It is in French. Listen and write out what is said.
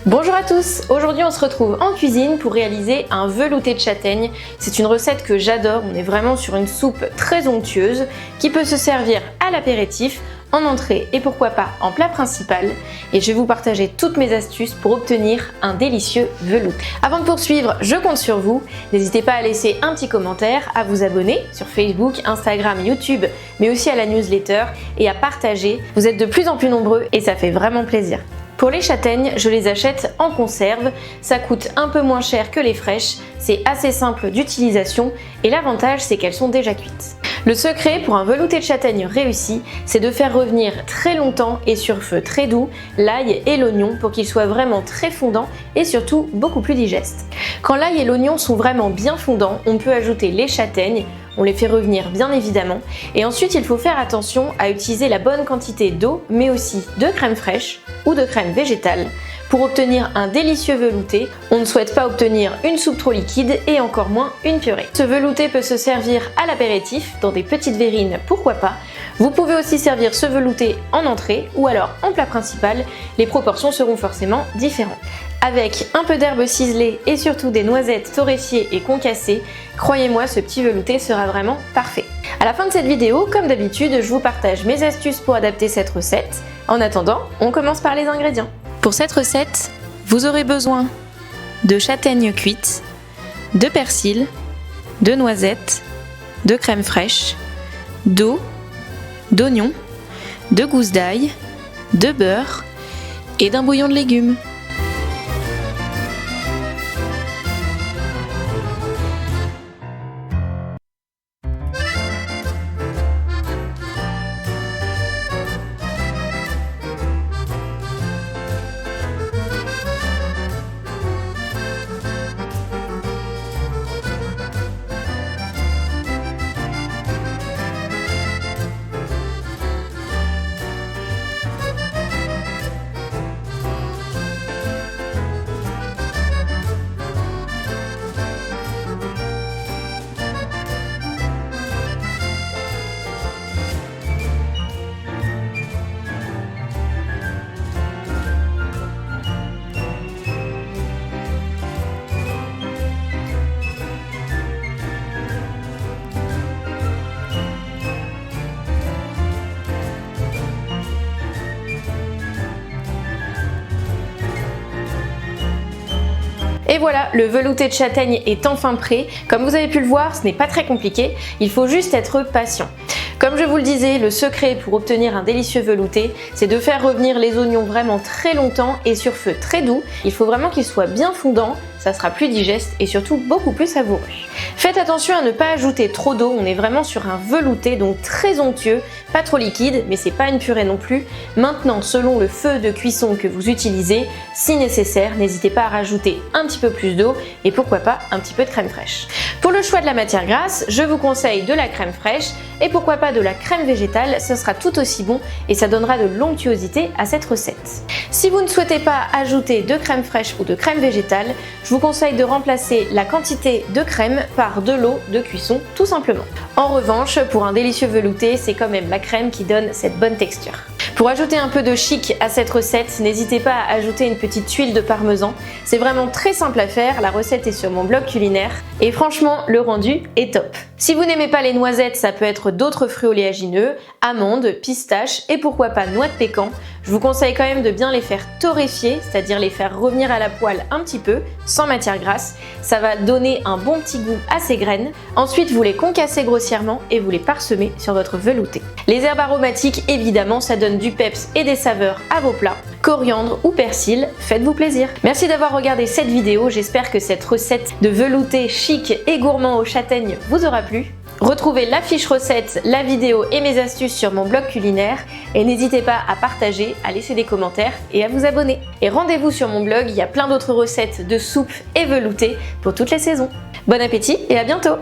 Bonjour à tous, aujourd'hui on se retrouve en cuisine pour réaliser un velouté de châtaigne. C'est une recette que j'adore, on est vraiment sur une soupe très onctueuse qui peut se servir à l'apéritif, en entrée et pourquoi pas en plat principal. Et je vais vous partager toutes mes astuces pour obtenir un délicieux velouté. Avant de poursuivre, je compte sur vous. N'hésitez pas à laisser un petit commentaire, à vous abonner sur Facebook, Instagram, YouTube, mais aussi à la newsletter et à partager. Vous êtes de plus en plus nombreux et ça fait vraiment plaisir. Pour les châtaignes, je les achète en conserve, ça coûte un peu moins cher que les fraîches, c'est assez simple d'utilisation et l'avantage c'est qu'elles sont déjà cuites. Le secret pour un velouté de châtaigne réussi, c'est de faire revenir très longtemps et sur feu très doux l'ail et l'oignon pour qu'ils soient vraiment très fondants et surtout beaucoup plus digestes. Quand l'ail et l'oignon sont vraiment bien fondants, on peut ajouter les châtaignes. On les fait revenir bien évidemment et ensuite il faut faire attention à utiliser la bonne quantité d'eau mais aussi de crème fraîche ou de crème végétale. Pour obtenir un délicieux velouté, on ne souhaite pas obtenir une soupe trop liquide et encore moins une purée. Ce velouté peut se servir à l'apéritif, dans des petites verrines, pourquoi pas. Vous pouvez aussi servir ce velouté en entrée ou alors en plat principal, les proportions seront forcément différentes. Avec un peu d'herbes ciselées et surtout des noisettes torréfiées et concassées, croyez-moi, ce petit velouté sera vraiment parfait. À la fin de cette vidéo, comme d'habitude, je vous partage mes astuces pour adapter cette recette. En attendant, on commence par les ingrédients. Pour cette recette, vous aurez besoin de châtaignes cuites, de persil, de noisettes, de crème fraîche, d'eau, d'oignons, de gousses d'ail, de beurre et d'un bouillon de légumes. Et voilà, le velouté de châtaigne est enfin prêt. Comme vous avez pu le voir, ce n'est pas très compliqué, il faut juste être patient. Comme je vous le disais, le secret pour obtenir un délicieux velouté, c'est de faire revenir les oignons vraiment très longtemps et sur feu très doux. Il faut vraiment qu'ils soient bien fondants, ça sera plus digeste et surtout beaucoup plus savoureux. Faites attention à ne pas ajouter trop d'eau, on est vraiment sur un velouté donc très onctueux, pas trop liquide mais c'est pas une purée non plus. Maintenant, selon le feu de cuisson que vous utilisez, si nécessaire, n'hésitez pas à rajouter un petit peu plus d'eau et pourquoi pas un petit peu de crème fraîche. Pour le choix de la matière grasse, je vous conseille de la crème fraîche et pourquoi pas de la crème végétale, ce sera tout aussi bon et ça donnera de l'onctuosité à cette recette. Si vous ne souhaitez pas ajouter de crème fraîche ou de crème végétale, je vous conseille de remplacer la quantité de crème par de l'eau de cuisson tout simplement. En revanche, pour un délicieux velouté, c'est quand même la crème qui donne cette bonne texture. Pour ajouter un peu de chic à cette recette, n'hésitez pas à ajouter une petite tuile de parmesan. C'est vraiment très simple à faire, la recette est sur mon blog culinaire et franchement, le rendu est top. Si vous n'aimez pas les noisettes, ça peut être d'autres fruits oléagineux, amandes, pistaches et pourquoi pas noix de pécan. Je vous conseille quand même de bien les faire torréfier, c'est-à-dire les faire revenir à la poêle un petit peu, sans matière grasse. Ça va donner un bon petit goût à ces graines. Ensuite, vous les concassez grossièrement et vous les parsemez sur votre velouté. Les herbes aromatiques, évidemment, ça donne du peps et des saveurs à vos plats. Coriandre ou persil, faites-vous plaisir. Merci d'avoir regardé cette vidéo, j'espère que cette recette de velouté chic et gourmand aux châtaignes vous aura plu. Retrouvez la fiche recette, la vidéo et mes astuces sur mon blog culinaire et n'hésitez pas à partager, à laisser des commentaires et à vous abonner. Et rendez-vous sur mon blog, il y a plein d'autres recettes de soupes et veloutés pour toutes les saisons. Bon appétit et à bientôt!